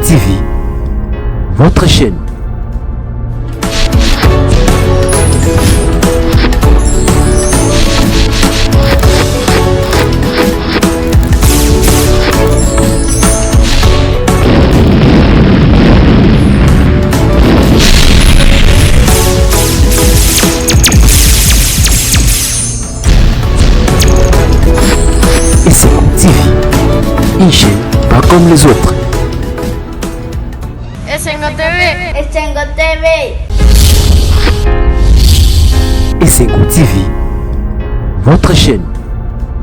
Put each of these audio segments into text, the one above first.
TV, votre chaîne. Une chaîne pas comme les autres. Esengo TV. Esengo TV. Esengo TV, votre chaîne.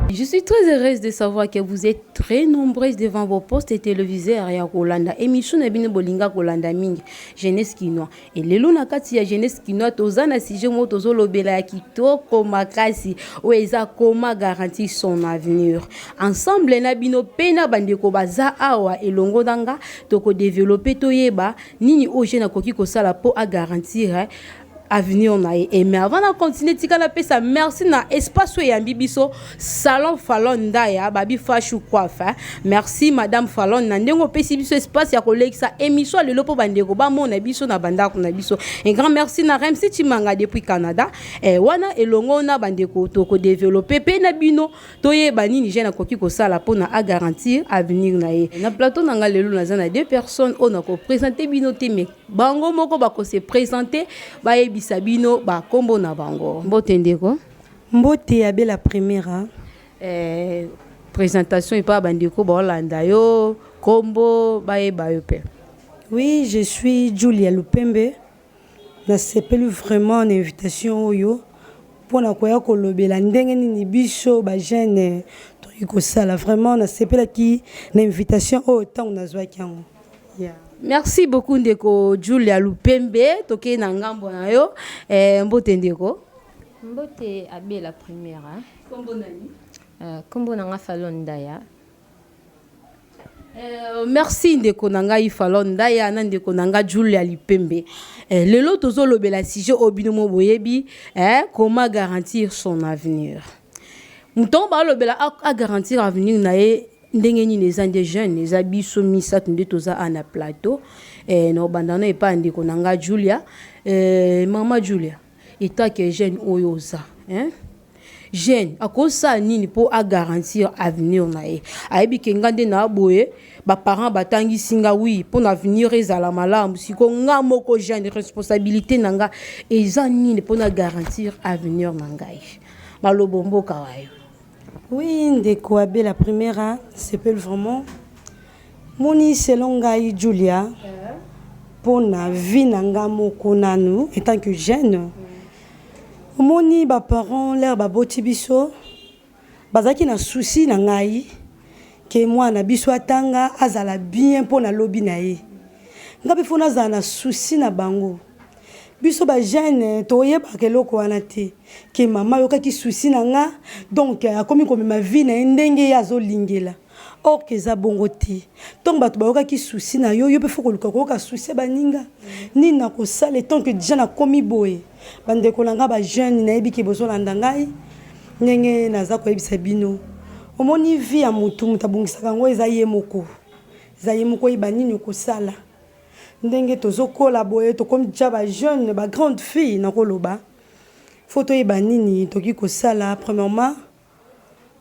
Je suis très heureuse de savoir que vous êtes très nombreuses devant vos postes télévisés à Kolanda. Émission na bino bolinga Kolanda mingi jeunesse kinois. Et lelo na kati ya jeunesse kinois tozana sujet mo tozolobela ya kitoko makasi oeza koma garantir son avenir. Ensemble na bino pena bandeko baza awa elongo danga toko développer toyeba nini oje na koki kosala po a garantir avenir na et mais avant de continuer tika na pesa merci na espace ya bibiso salon Falon Ndaya babi fashu coiffe merci madame Falon na ndengo pesi biso espace ya kolekisa émission lelo po bandeko ba mona biso na bandako na biso un grand merci na Remsi Chimanga depuis Canada wana elongo na bandeko toko développer pe na bino toyeba nini je na koki ko sala po na a garantir avenir na ye na plateau na nga lelo na zana deux personnes on a ko présenter bino te mais bango moko ba ko se présenter ba Bisabino ba kombo na bango mbote ndeko mbote ya bela première présentation et pas bandeko ba Holanda yo kombo ba yo pe. Oui, je suis Julia Lupembe. Na sepelu vraiment une invitation oyo pour na koya kolobela ndenge nini biso ba jeune to yiko sala vraiment na sepela ki na invitation o temps na zwa kyango. Yeah. Merci beaucoup ndeko Julia Lupembe toke na ngambo na yo mbote ndeko mbote abe la première kombo nani kombo nanga Falon Ndaya merci ndeko nanga Falon Ndaya na ndeko nanga Julia Lupembe lelo tozolobela sujet obino mo boyebi comment garantir son avenir muton ba lobela a garantir avenir na ye ndenge ni les des jeunes les abiso misat ndetoza ana plateau no bandana epa ndeko nanga Julia mama Julia eta que jeune oyoza jeune akosa nini po a garantir avenir na ye ayebi ke ngande na boye ba parents batangi singa oui pour avenir ezala malamu siko nga moko jeune responsabilité nanga eza nini po na garantir avenir na ngai malobombo kawayo. Oui, ndeko abe la première c'est pas vraiment moni selon ngai Julia pour na vie nanga moko nanu en tant que jeune moni ba parents l'air ba boti biso bazaki na souci na ngai ke moi na biso atanga azala bien pour na lobi na ye ngabe fona za na souci na bango biso ba jeune toyeba keloko wana te ke mama yokaki souci na nga donc akomi comme ma vie na ndenge ya zolingela or ke za bongo te donc bato ba yokaki souci na yo pe foko luka ko ka souci baninga ni na ko sala tant que déjà na komi boye bande ko langa ba jeune na yebi ke bozo landa ngai ndenge naza ko yebisa bino omoni vie ya mutu mutabungisaka ngo eza ye moko ibanini ko sala ndenge tozokola boye to comme déjà ba jeune ba grande fille na koloba photo ibanini toki ko sala premièrement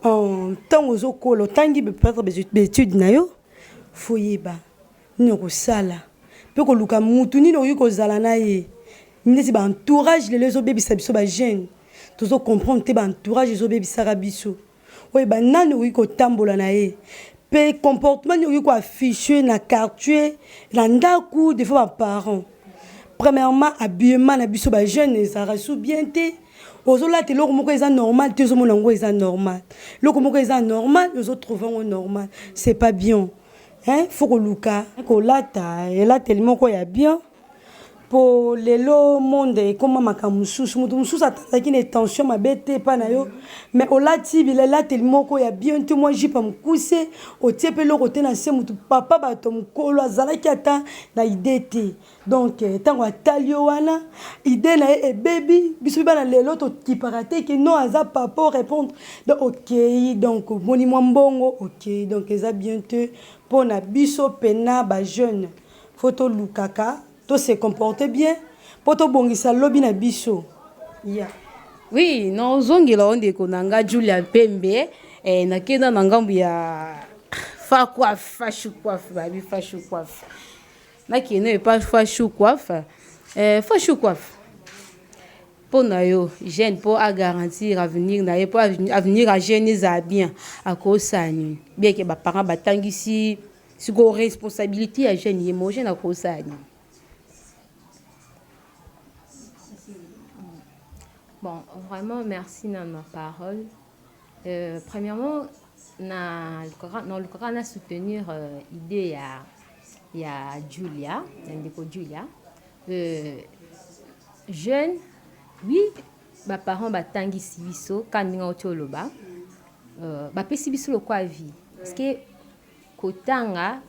en temps ozokola tangi peut-être des études na yo foyeba ni ko sala pe ko luka mutu ni no ko zala na ye ni si ba entourage les obebisa biso ba jeune tozo comprendre te ba entourage les obebisa biso oyeba nani ko tambola na ye pe comportement ni ko afficher na quartier na ndaku des fois parents premièrement habillement na biso ba jeune ça rassou bien te ozola te loko moko eza normal te zo monango eza normal loko moko eza normal nous autres trouvons normal c'est pas bien faut que luka ko lata et là tellement ko ya bien pour lelo monde comme makambo mususu mutu mususu atazaki na tension mabe te pa na yo mais olati bilela telimoko ya bien te moi jipa mukuse otie pe loko te na se mutu papa bato mukolo azalaki ata na idée te donc tango atali yo wana idée na ye ebebi biso bana lelo tokipaka te ke non aza papa répondre donc ok donc moni mwa mbongo ok donc eza bien te mpo na biso pena ba jeune faut lukaka to se comporter bien pour to bongisa lobi na biso yeah. Oui, non zongela onde konanga Julia Pembe na kenda na ngambu ya fa coiffe fashu coiffe babi fashu coiffe na keno e pas fashu coiffe fashu coiffe pour na yo jeune pour à garantir avenir na ye pour avenir à jeune za bien à kosani bien que ba parents batangisi siko responsabilité à jeune ye mo jeune à kosani. Bon, vraiment, merci dans ma parole. Premièrement, le Coran a soutenu l'idée il y a Julia, Julia. Jeune, oui, mes parents batangi sibiso quand ils ont été au loba, bapé sibiso le quoi vie. Parce que kotanga,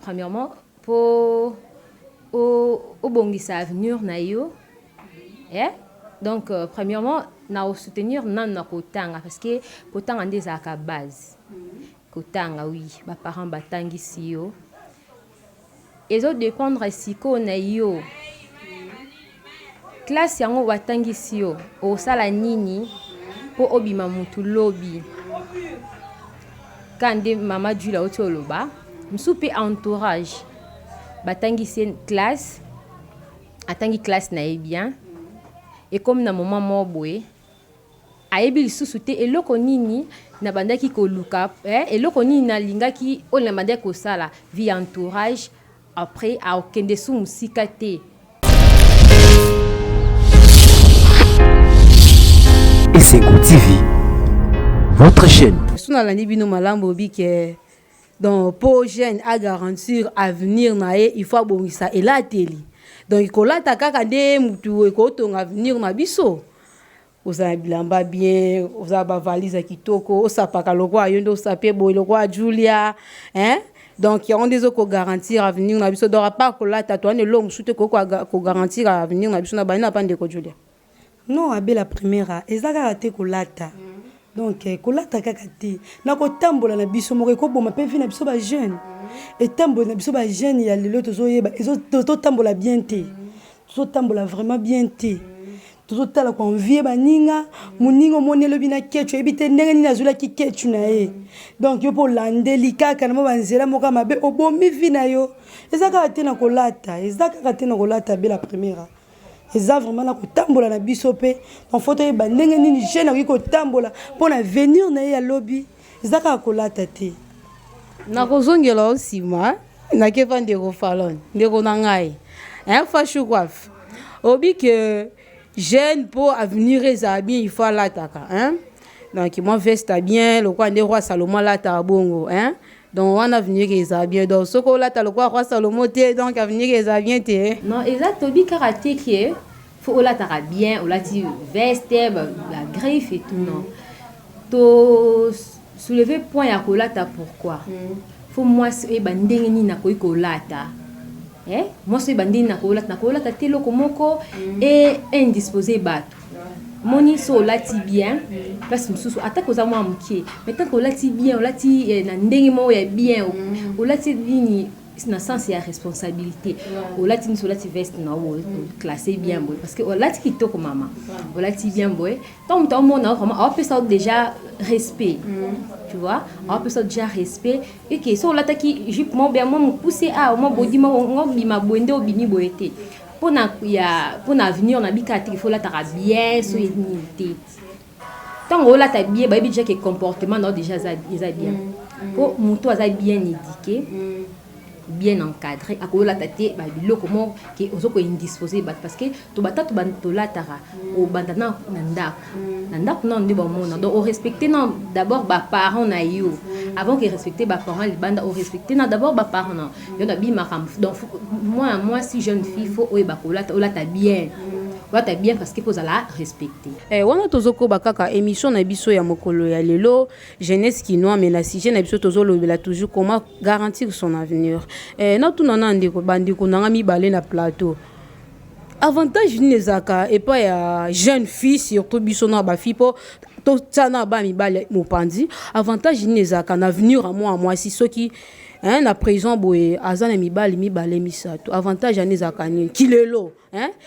premièrement, pour au bongisa avenir na yo, donc premièrement na soutenir nan na kotanga parce que kotanga des à base kotanga oui ba parents batangi si yo et autres dépendre si ko na yo classe yango batangi si yo o sala nini po obima mutu lobi kande mama Julia otoloba msupe entourage batangi sen classe atangi classe na bien. Et comme na moment mobwe ayebi lisusu te eloko nini na bandaki ko luka eloko nini na lingaki o na bandaki ko sala vie entourage après a okende su musika te. Esengo TV, votre chaîne. Suna la bino malambo bi ke donc pour jeune à garantir avenir na ye il faut bongisa ela teli. Donc kolata kaka de mutu ekotonga avenir na biso oza bilamba bien oza ba valise kitoko osapaka lokwa yondo osapé boy lokwa Julia donc il y a des autres qui garantir avenir na biso donc pas kolata toi ne long soute ko garantir avenir na biso na bana pande ko Julia non abe la première ezaka raté kolata donc kolata kaka te na ko tambola na biso moko ko boma pe vi na biso ba jeune et tambola na biso ba jeune ya lelo tozoyeba to tambola bien te to tambola vraiment bien te to tala ko envie ba ninga muningo monelo bina kechu ebite ndenge ni nazula ki kechu na ye donc yo po landeli kaka na banzela moka mabe obomi vi na yo ezaka te na kolata ezaka te na kolata be la première eza vraiment na kotambola na biso pe en photo e bandenge nini jeune aki kotambola pour na venir na ya lobby ezaka kolata te na kozongela osima na kefa ndeko falon ndeko na ngai fashu coiffe obi que jeune pour avenir eza bien il faut lataka donc moi veste bien le quoi roi Salomon lata bongo donc on avenir eza bien donc ce ko lata le roi Salomon te donc avenir eza bien te non exact obi karaté qui faut lata bien on lati veste la griffe et tout non to soulever point ya kolata pourquoi faut moi e bandenge ni na koyi kolata moi so e bandenge na kolata te loko moko et indisposé bato moni so lati bien place mususu atako za mwa mkie mais tant que lati bien lati na ndenge mo ya bien o lati ni na sens ya responsabilité o lati ni so lati veste na o classé bien boy parce que o lati kitoko mama o lati bien boy tant on a vraiment on peut ça déjà respect tu vois on peut ça déjà respect et que so lati ki jupe mo bien mo pousser à mo body mo ngobi ma bwende obini boyete pour na venir na bikati il faut la tara bien so unité tant on la ta bien ba déjà que comportement non déjà ça bien pour muto aza bien éduqué bien encadré à la tête ba biloko mo que ozoko indisposé parce que to batatu to la tara o bandana nanda non de bon monde donc respecter non d'abord ba parents na yo avant que respecter les parents, les bandes au respecter d'abord les parents. Donc moi si jeune fille faut ta bien. Voilà bien parce qu'il faut la respecter. Wana tozoko bakaka émission na biso ya mokolo ya lelo jeunesse kinois mais la sujet na biso tozolobela toujours comment garantir son avenir. Na tunana ndeko bandiko nanga mibale na plateau. Avantage nezaka et pas ya jeune fille surtout biso na ba fille po to tsana ba mibale mopandi avantage nezaka na avenir à moi si ceux qui na prison boye azana mibale misato avantage nezaka ni kilelo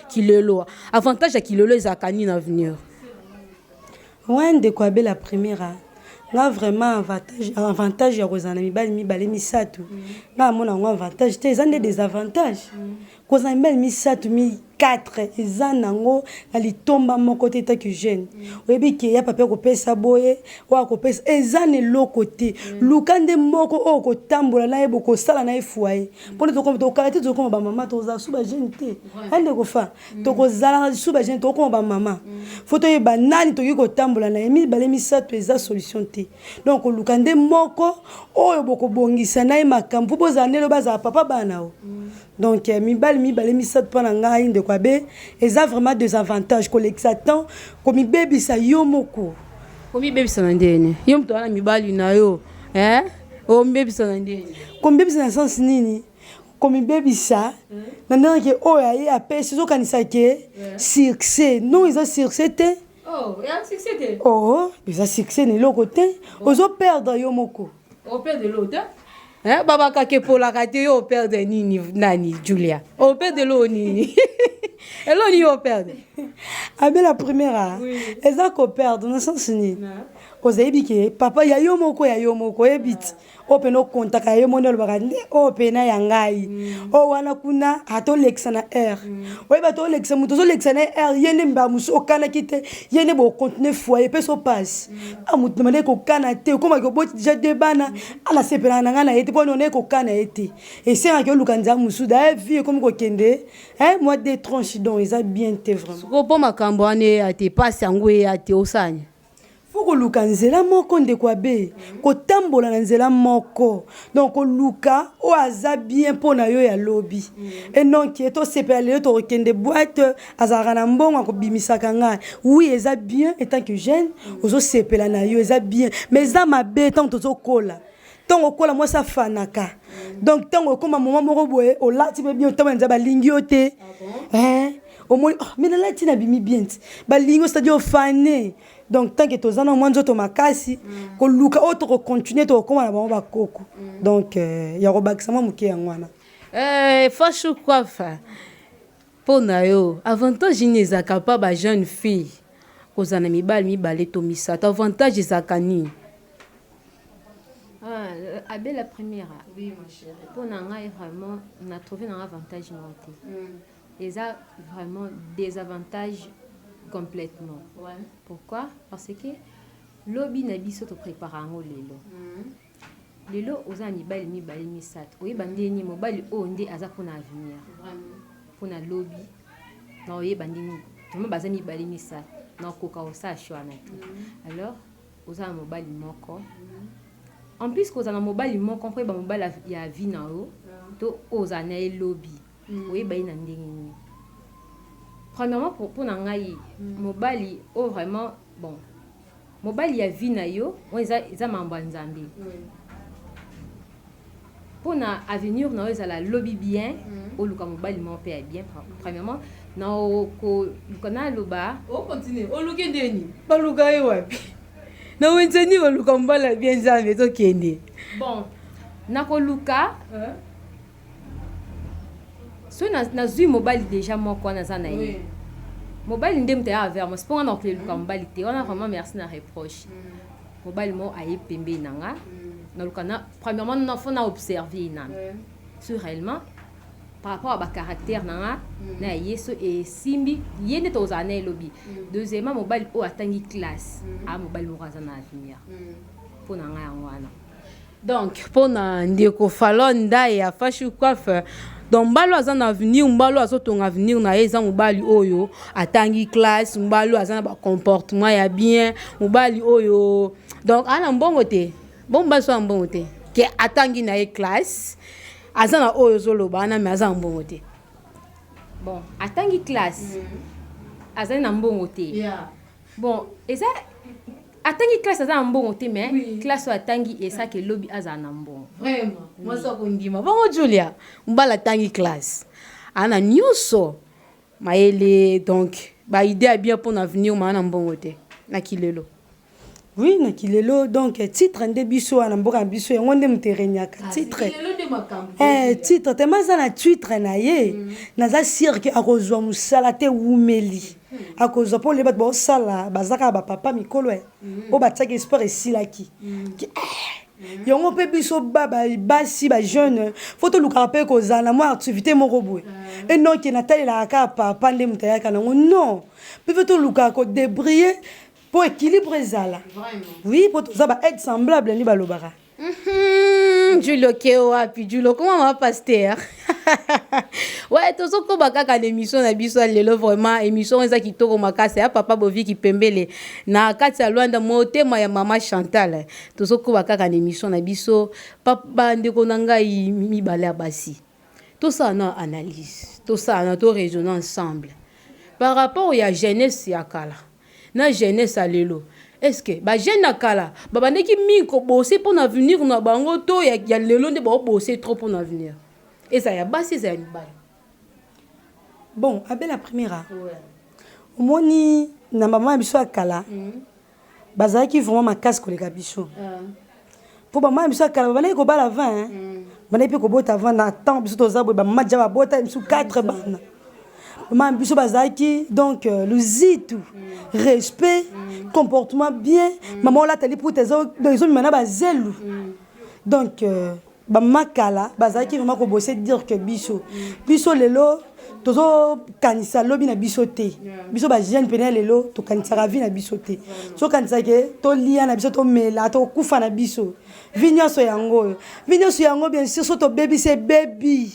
kilelo avantage ya kilelo ezaka ni na avenir ouais de quoi la première là vraiment avantage ya kozana mibale misato na mona ngo avantage te ezande des avantages kozana mibale misato 4 eza nango na litomba moko te taki jeune oyebi ke ya papa kopesa boye wa kopesa eza ne lokote lukande moko o kotambola na yebo kosala na efuaye pone to ko kalate to ko ba mama to za suba jeune te ande ko fa to ko zala suba jeune to ko ba mama foto ye banani to ko tambola na emi bale misato eza solution te donc lukande moko oyo boko bongisa na makambo boza nelo baza papa bana o donc mibale misato pana ngai de kwabe eza vraiment des avantages kolexatan komi baby sa yomoko komi baby sa ndene yom to ana mibali na yo o baby sa ndene komi baby sa sens nini komi baby sa nana ke o ya apesi zo kanisa ke succès non ils ont succès te ya succès te ils ont succès ne lokote ozo perdre yomoko o perdre l'autre baba kake pola kate yo perdre nini nani Julia o perdre lo nini elo ni o perdre abe la première eza ko perdre na sens ni ozebi ke papa ya yo moko ebit openo kontaka ye monelo bakande opena ya ngai o wana kuna ato lexana r oyeba to lexa muto zo lexana r yene mba muso okana kite yene bo continuer foyer peso passe amutu demande ko kana te koma ko boti déjà debana ala sepela na ngana yete pono ne ko kana yete et c'est que lukanza musu da vie comme ko kende moi des tranches donc ils a bien te vraiment ko po makambo ane ate passe ngwe ate osanya Foko luka nzela moko ndeko abe ko tambola na nzela moko donc luka o aza bien pona yo ya lobby et non qui to sepelé to kende boîte azara na mbongo ko bimisaka nga oui eza bien étant que jeune ozo sepela na yo eza bien mais za mabe tant to kola tant kola moi ça fanaka donc tant ko ma maman moko boye o lati be bien tant nza ba lingi ote au moins mais la tina bimi bien ba lingo c'est-à-dire fané. Donc tant que tous en moins d'autres makasi, que luka autre continuer to comme na ba koko. Donc ya robakisama muke yangwana. Fashu quoi faire? Pona yo, avantage ineza capable jeune fille. Kozana mibale to misata avantage zakani. Abel la première. Oui ma chérie. Pona ngai vraiment on a trouvé un avantage monté. Et ça vraiment des avantages complètement. Ouais. Pourquoi? Parce que lobby na biso to prépare ngo lelo. Lelo oza mibali misat. Oui bandeni mobali o ndé aza pour avenir. Vraiment. Pour na lobby. Na oye bandeni to baza mibali misat. Na koka osa choix na tout. Alors oza mobali moko. En plus que oza na mobali moko ko ba mobali ya vie na o to oza na lobby. Oui ba ina ndeni. Premièrement, pour Nangaï, Mobali, oh vraiment, bon, Mobali a vu na yo, on est à Mambanzambi. Pour na avenir, on est à la lobby bien, au Luka Mobali mon père bien. Premièrement, na ko Lukana Loba. Oh, continue, oh, Luka Deni, pas Luka Ewapi. Na Wenzeni, on Luka Mbala bien Zambi, to Kende. Bon, na ko Luka. So na zui mobile déjà mon quoi na zana yi. Mobile ndem te avec moi. C'est pas on a le mobile te. On a vraiment merci na reproche. Mobile mo aye pembe nanga. Na lukana premièrement na faut na observer na. Sur réellement par rapport à ba caractère nanga na yeso et simbi yene to zana lobby. Deuxièmement mobile o atangi classe. A mobile mo razana avenir. Pour nanga yangwana. Donc pour na ndeko falonda ya fashu coiffe. Donc mbalo azana avenir mbalo azotonga avenir na eza mobali oyo atangi classe mbalo azana ba comportement ya bien mobali oyo donc ana mbongo te bon baso en bon te ke atangi na classe azana oyo zoloba na me azana bon te bon atangi classe azana na mbongo te bon eza atangi classe azana mbongo te mais classe atangi esa ke lobi azana na mbongo vraiment moi ça kondima bongo Julia mbala tangi classe ana nyuso maele donc ba idée bien pour l'avenir mana mbongo te na kilelo. Oui, na kilelo donc titre nde biso na mboka biso yango nde muterenyaka titre titre te maza na titre na ye naza sûr que akozwa musala te wumeli akozwa po le bat bo sala bazaka ba papa mikolo o bataki espoir esilaki yango pe biso baba basi ba jeune faut luka pe kozala mo activité moko boye et non ki natalela ka papa nde mutayaka nango non pe faut luka ko débriller pour équilibre ezala. Oui, pour tout ça va être semblable ni balobara. Julo keo api Julo comment va pasteur? Ouais, tout ça ko bakaka l'émission na biso lelo vraiment émission eza kitoko makasa ya papa Bovi ki pembele na kati ya Luanda motema ya mama Chantal. Tout ça ko bakaka l'émission na biso papa ndeko nanga mibale ya basi. Tout ça na analyse, tout ça na to raisonner ensemble. Par rapport à jeunesse ya kala. Na jeunesse à lelo est-ce que ba jeune nakala ba bandeki miko bosser pour l'avenir na bango to ya lelo nde ba bosser trop pour l'avenir et ça ya basi ça ya mibale bon abel la première omoni na maman biso akala bazaki vraiment makasi koleka biso pour maman biso akala ba ko bala 20 ba pe ko bota 20 na temps biso to za ba maman ja ba bota biso 4 bana maman biso bazaki donc luzitu respect comportement bien maman la tali pour tes ils ont mana bazelu donc ba makala bazaki vraiment ko bosser dire que biso lelo tozo kanisa lobi na biso te biso ba jeune pena lelo to kanisa ravi na biso te so kanisa ke to lia na biso to mela to kufa na biso vinyoso yango bien sûr so to baby c'est baby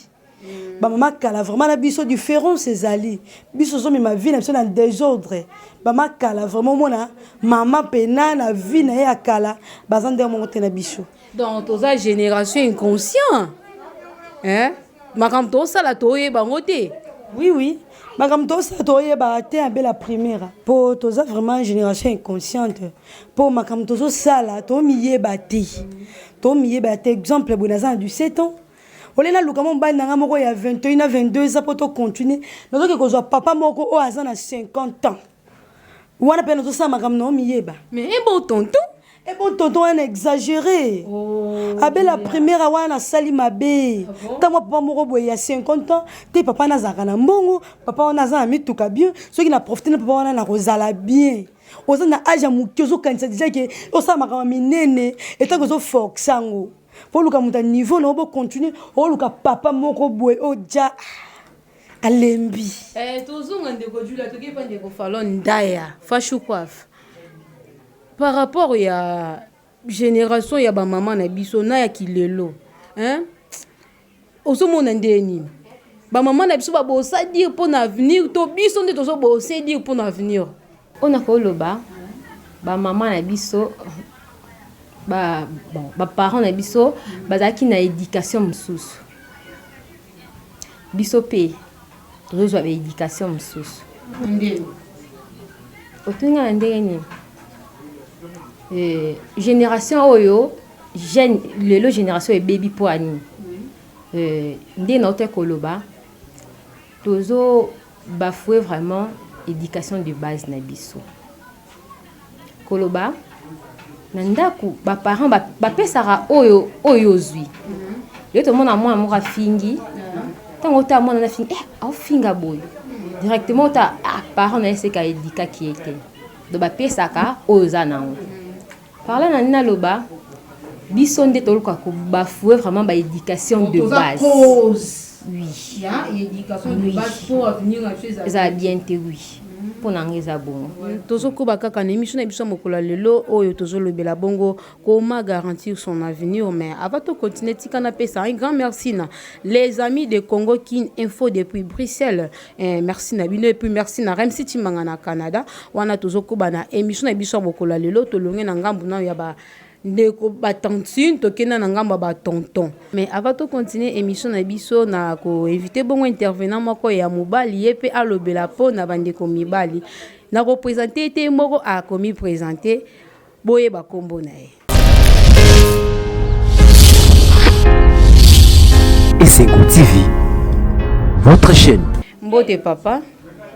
ba mama kala vraiment na biso différence ezali biso zo ma vie na biso dans désordre ba mama kala vraiment mona mama pena na vie na ya kala bazande mo te na biso donc toza génération inconscient hein makam to sala to ye bango te oui makam to sala to ye ba te abe la première po toza vraiment génération inconsciente po makam to sala to miye ba te exemple bonaza du 7 ans. Olena lukamo mbani nanga moko ya 21 à 22 ça pour to continuer nazo ke kozwa papa moko o azana 50 ans wana pe nazo sa makam no miyeba mais un bon tonton on exagéré abe la première wana sali mabe tamo papa moko boye ya 50 ans te papa na zaka na mbongo papa wana za mituka bien ceux qui na profiter na papa wana na kozala bien oza na âge mukiozo kanisa déjà que o sa makam minene et tant que zo foxango pour le cas niveau on va continuer oh le cas papa moko boy oh ja alembi tozonga ndeko Julia toke pa ndeko falon ndaya fashu kwaf par rapport ya génération ya ba maman na biso na ya kilelo hein osomona ndeni ba maman na biso ba bosa dire pour l'avenir to biso nde tozo bosa dire pour l'avenir on a koloba ba maman na biso ba parents na biso bazaki na éducation mususu biso pe tozo ba éducation mususu ndeni otunga ndeni génération oyo jeune lelo génération e baby poani ndé na ote koloba tozo bafouer vraiment éducation de base na biso koloba nandaku ba parents ba pesara oyo zwi yo to mona mwa moko fingi tango ta mona na fingi au finga boy directement ta parents na ese ka éduka qui était do ba pesaka oyo za nango parler na nina loba biso nde toluka ko bafouer vraiment ba éducation de base oui ya éducation de base pour avenir na chose ça bien te oui pour nangeza bongo tozo kuba kaka na émission na biso mokola lelo oyo tozo lobela bongo comment garantir son avenir mais avant de continuer tikana pesa un grand merci na les amis de Congo Kin Info depuis Bruxelles merci na bino et puis merci na Remsi Timanga na Canada wana tozo kuba na émission na biso mokola lelo tolonge na ngambu na ya ba ndeko batantine tokenda na ngamba batonton. Mais avant de continuer émission na biso na ko inviter bongo intervenant moko ya mobali ye pe alobela po na bandeko mibali na ko présenter te moko a komi présenter boye ba kombo na ye. Esengo TV, votre chaîne. Mbote papa.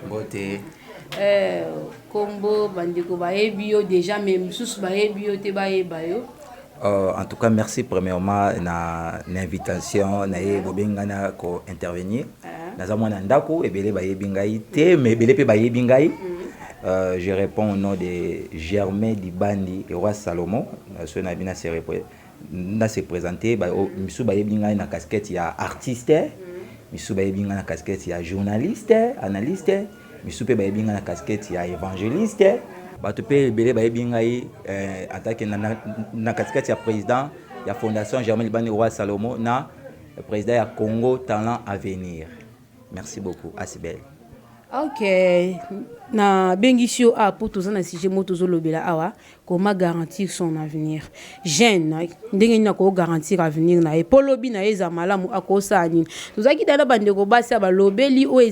Mbote. Kombo bandeko bayebi yo déjà même sous bayebi yo te bayeba yo. En tout cas, merci premièrement na l'invitation na bobengana ko intervenir. Naza mwana ndako ebele bayebi ngai te mais ebele pe bayebi ngai. Je réponds au nom de Germain Dibandi et Roi Salomon. Ce na bina se présenter ba misu bayebi ngai na casquette ya artiste. Misu bayebi ngai na casquette ya journaliste, analyste. Misu pe bayebi ngai na casquette ya évangéliste. Bato pe belé bayebi ngai attaque na casquette ya président ya fondation Germain Dibandi Roi Salomon na président ya Congo Talent Avenir. Merci beaucoup, Asibel. Ok, na bengisio a pour tous na sujet moto zolobela awa comment garantir son avenir. Jeune ndenge na ko garantir avenir na epolobi na eza malamu akosa nini. Tozaki dala bandeko basi balobeli o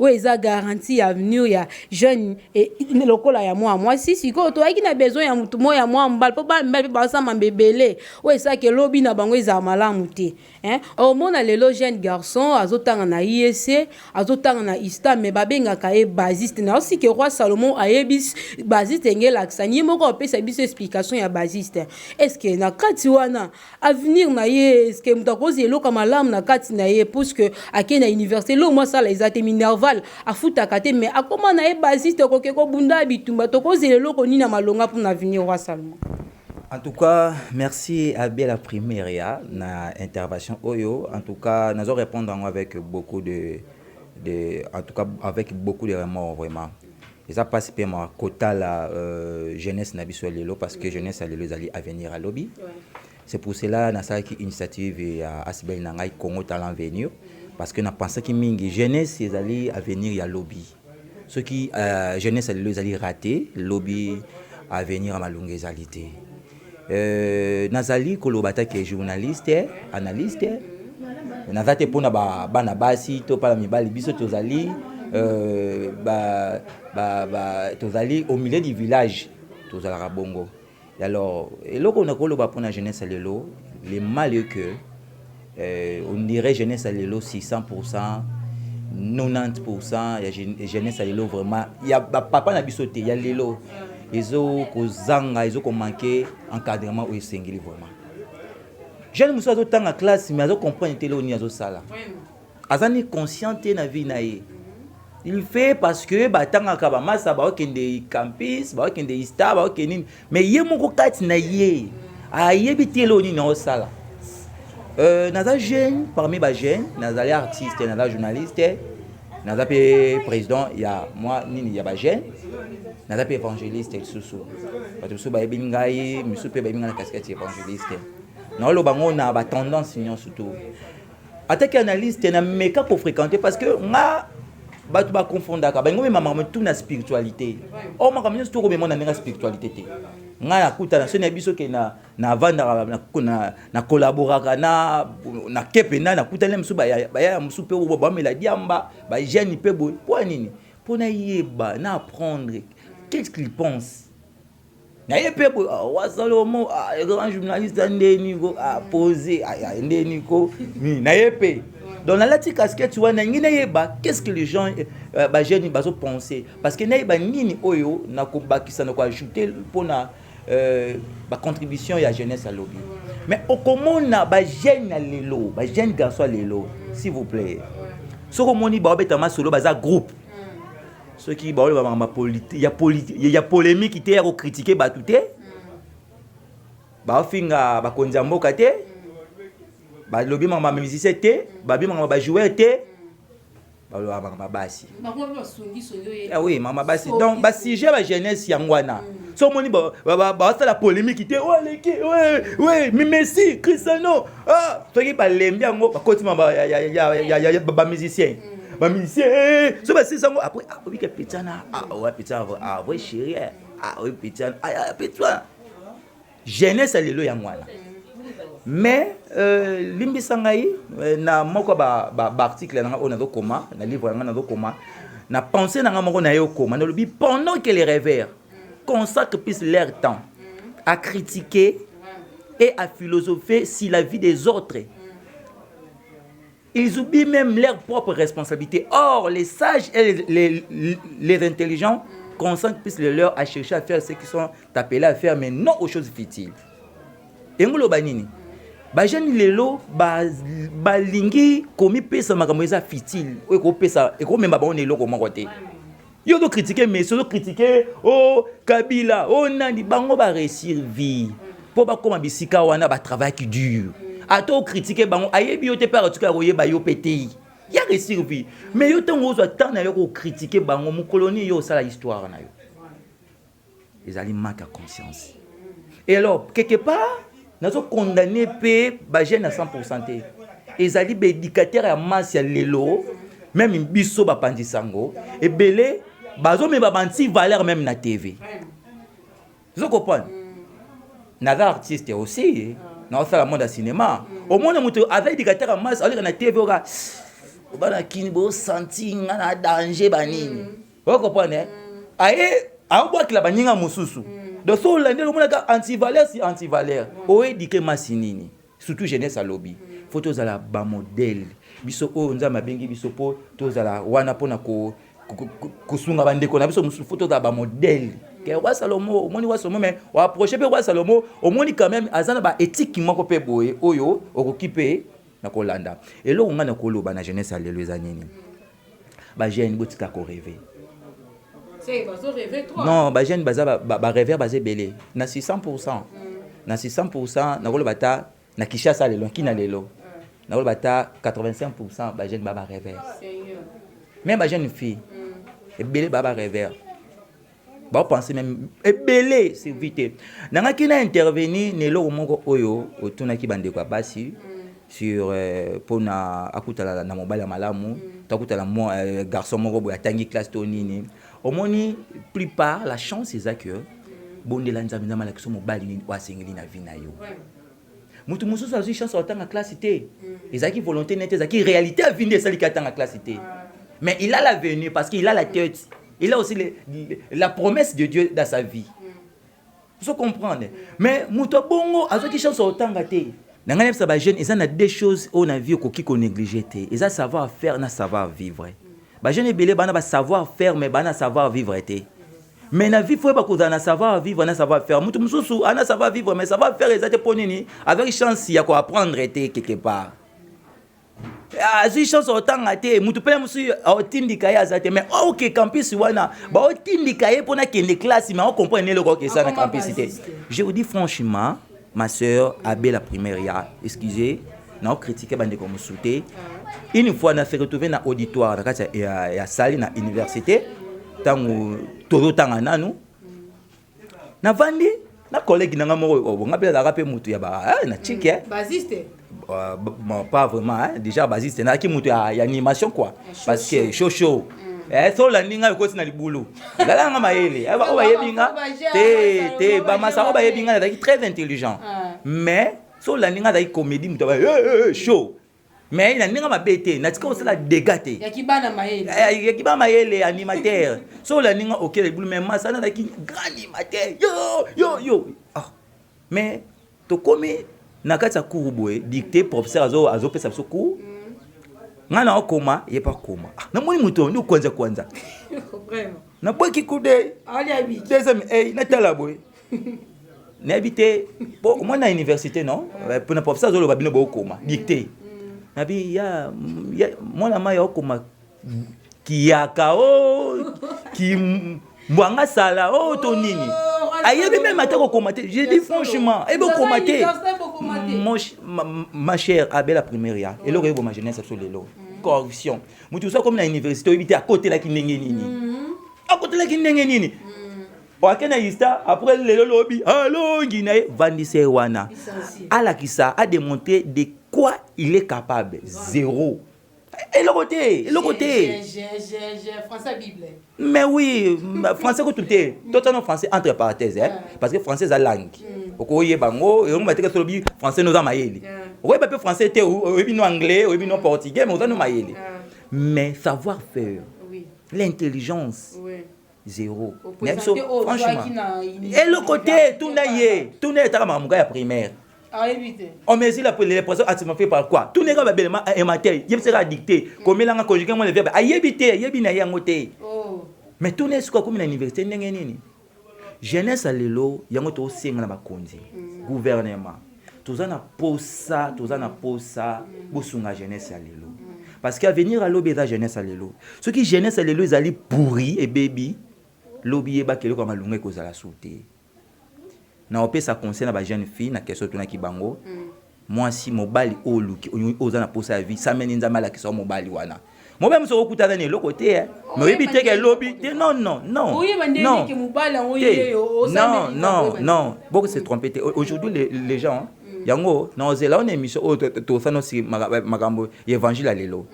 eza garantie avenir ya jeune et lokola ya moi si siko toaki na besoin ya mutu mo ya moi mbal po ba mbal ba sa mambebele o eza ke lobi na bango eza malamu te. Au mona lelo jeune garçon azotanga na IEC azotanga na ISTA me babenga kae basiste na aussi que Roi Salomon ayebis basiste ngela aksani moko opesa biso explication ya basiste. Est-ce que na kati wana avenir na ye est-ce que mutakozi eloka malamu na kati na ye parce que akena université lo moi ça les a terminerval afuta kate mais akoma na ye basiste ko ke ko bunda bitumba tokozi eloko ni na malonga pour avenir Roi Salomon. En tout cas, merci à Bella Primeria na intervention Oyo. En tout cas, nous allons répondre avec beaucoup en tout cas avec beaucoup de remords vraiment. Et ça passe par ma quota la jeunesse nabiso lelo parce que jeunesse a lelo à venir à lobby. C'est pour cela na ça qui initiative à Asbel Nangai Congo Talent Venir parce que na pensé que mingi jeunesse ils allaient à venir à lobby. Ceux qui jeunesse a lelo allaient rater lobby à venir à malungezalité. Nazali kolobata qui est journaliste, analyste. Nazate pona bana basi to pala mibali biso tozali tozali au milieu du village tozala bongo. Et alors eloko na koloba pona jeunesse lelo les mal que on dirait jeunesse lelo 600% 90% ya jeunesse lelo vraiment ya papa na biso te ya lelo ezo kozanga ezo ko manquer encadrement au singili vraiment. Jeune muso azo tanga classe mais azo comprendre télé oni azo sala. Azani consciente na vie na ye. Il fait parce que ba tanga ka ba masa ba okende campus, ba okende ista, ba okende mais ye moko kati na ye. Ayebi télé oni na osala. Naza jeune parmi ba jeune, naza artiste, naza journaliste, naza pe président ya moi nini ya ba jeune. Naza pe évangéliste et susu. Parce que ba yebi ngai, musu pe ba yebi na casquette évangéliste. Non, le bango na ba tendance union surtout. Attaque analyste na meka pour fréquenter parce que nga ba tu ba confondre ka bango même maman tout na spiritualité. Oh ma comme surtout comme na na spiritualité te. Nga ya kuta na sene biso ke na vanda na collaborer na kepe na kuta le msu ba ya msu pe ba mela diamba ba jeune pe bo pour nini pour na yeba na apprendre qu'est-ce qu'il pense. Na yepe Roi Salomon grand journaliste ndeni ko poser ndeni ko na yepe dans la lati casquette wana ngina yeba qu'est-ce que les gens ba jeunes bazo penser parce que na yeba nini oyo na ko bakisa na ko ajouter pour na ba contribution ya jeunesse à lobby mais okomona ba jeune lelo ba jeune garçon lelo s'il vous plaît soko moni ba obetama solo baza groupe. Ceux qui parlent de la politique, il y a polémique qui était critiqué bah tout est. Bah finga bah konzambo kate. Bah lobby mama musicien té, bah bi mama bah joueur té. Bah lo mama basi. Ah oui, mama basi. Donc bah si j'ai la jeunesse yangwana. So moni bah ça la polémique qui était oh ouais mais Messi Cristiano ah toi qui parle bien ngo bah continue bah ya bah musicien. Bah musicien so bah c'est ça après ah oui que pitana ah ouais pitana ah ouais chérie ah oui pitana ah pitana jeunesse lelo ya mwana mais limbisa ngai na moko ba article na on a koma na livre na koma na pensée na moko na yo koma na lobi pendant que les rêveurs consacrent plus leur temps à critiquer et à philosopher sur la vie des autres, ils oublient même leurs propres responsabilités. Or, les sages et les intelligents concentrent plus le leur à chercher à faire ce qu'ils sont appelés à faire, mais non aux choses futiles. Et nous, banini, jeune lelo, lingi komi pesa makamweza fitile, eko pesa, eko même ba on est loko mangote. Yo do critiquer, mais solo critiquer, oh Kabila, oh nani, bango ba réussir vie. Pour ba koma bisika wana ba travail qui dure. Ato critiquer bango, ayebi yo te pa tuka roye ba yo pété. Ya réussir vie. Mais yo tango zo tant na yo ko critiquer bango mu colonie yo ça la histoire na yo. Les ali manque à conscience. Et alors quelque part, nazo condamner pe ba jeune à 100%. Les ali be éducateur à masse ya lelo, même biso ba pandisango et belé bazo me ba banti valeur même na TV. Vous comprenez? Nada artiste aussi, dans le monde du cinéma. Au moins, avec des gars masse, on a TV, on a kinbo senti un danger banini. Vous comprenez? Aïe, on voit que la baninga mususu. Donc, so l'année, le monde a anti-valeur, c'est anti-valeur. On est dit que massinini, surtout jeunesse à lobby. Photos à la bas modèle. Biso o nza mabengi biso po tous à la wana pona ko kusunga bandeko na biso musu photos à bas modèle. Que roi Salomo, au moins roi Salomo mais on approcher pe roi Salomo, au moins quand même azana ba éthique moko pe boye oyo okokipe na kolanda. Et là on a na koloba na jeunesse à les années. Ba jeune botika ko rêver. C'est bazo rêver toi. Non, ba jeune baza ba rêver basé belé. Na 600%. Na 600% na koloba ta na Kishasa lelo kina lelo. Na koloba ta 85% ba jeune baba rêver. Même ba jeune fille. Et belé baba rêver. Bah penser même belé c'est vite. Nanga kina intervenir nelo moko oyo otuna ki bande kwa basi sur pona akutala na mobile malamu takutala mo garçon moko boya tangi classe tonini omoni plupart la chance c'est que bonde la nzamina mala kiso mobile ni wa sengeli na vie na yo mutu mususu azu chance otanga classe té ezaki volonté nete ezaki réalité à vinde sali katanga classe té mais il a l'avenir parce qu'il a la tête. Il a aussi la promesse de Dieu dans sa vie. Vous comprenez? Mais Mouto Bongo, à ceux qui chantent au Tangate, dans les jeunes, ils ont des choses où on a vu qu'on négligeait. Ils ont savoir faire, na savoir vivre. Les jeunes belé bana savoir faire, mais bana savoir vivre. Mais na vie faut pas qu'on a savoir vivre, na savoir faire. Mouto Moussou, ana savoir vivre, mais savoir faire, ils ont ponini avec chance il y a quoi apprendre quelque part. Azu chance autant até mutu pele musu otindika ya zate mais OK campus wana ba otindika ye pona kende classe mais on comprend le que ça na campus cité. Je vous dis franchement ma sœur Abé la primaire ya excusez na critiquer bande comme souté une fois na fait retrouver na auditoire na ya salle na université tango toro tanga nanu na vandi na collègue na ngamo o ngapela rapé mutu ya ba na chike Basiste. Pas vraiment hein? Déjà basiste na ki mutu ya animation quoi parce que show so la ninga ko sina libulu la nga maele o ba yebinga te ba masa o ba yebinga na très intelligent mais so la ninga da comédie mutu ba show mais na ninga mabete na tika osala dégâté ya kibana maele ya kibana maele animateur so la ninga OK libulu mais masa na ki grand animateur yo mais to komi na kati ya cours boye dicté professeur azo pesa biso cours ngana okoma ye pa koma na moni muto ni kwanza vraiment na boki kude ali abi deuxième na tala boye na habité bon moi na université non pour na professeur azo ba bino bo koma dicté na bi ya mona ma ya okoma ki yakao ki mwanga sala to nini ayebi même atako commenter je dis franchement et bon commenter ma chère Abel la primaire ya et le ma jeunesse sur les lots corruption mutu ça comme na université obité à côté la kinenge nini à côté la kinenge nini wakena ista après le lobby allo nginae vandise wana ala kisa a démontré de quoi il est capable zéro. Et le côté. J'ai français Bible. Mais oui, français que tout est. Totalement français entre parenthèses, hein, parce que français c'est la langue. okoye bango et on va te que le français nous a mayeli ouais pas français te ou bien anglais ou bien portugais mais on a nous mayeli mais savoir faire l'intelligence zéro franchement et le côté tout n'est pas ma primaire. On mesure les personnes fait par quoi? Tout n'est pas bellement ématé. Il sera dicté. Comme il a conjugué le verbe. Mais tout n'est pas comme l'université. Jeunesse à l'élo, il y a un autre signe dans le gouvernement. Tout ça n'a pas ça. Bosunga jeunesse à l'élo. Parce qu'à venir à l'obé la jeunesse à l'élo. Ce qui jeunesse à l'élo, ils allaient pourri et baby. L'obé est baqué comme un longue cause à la sauter. Na opé ça concerne la jeune fille na question tuna kibango moi si mobali oluki oza na posa vie ça mène nzama la question mobali wana moi même so okutana ne lokote mais éviter que lobby non beaucoup se tromper aujourd'hui les gens yango na zela on émission to ça no si magambo évangile à lelo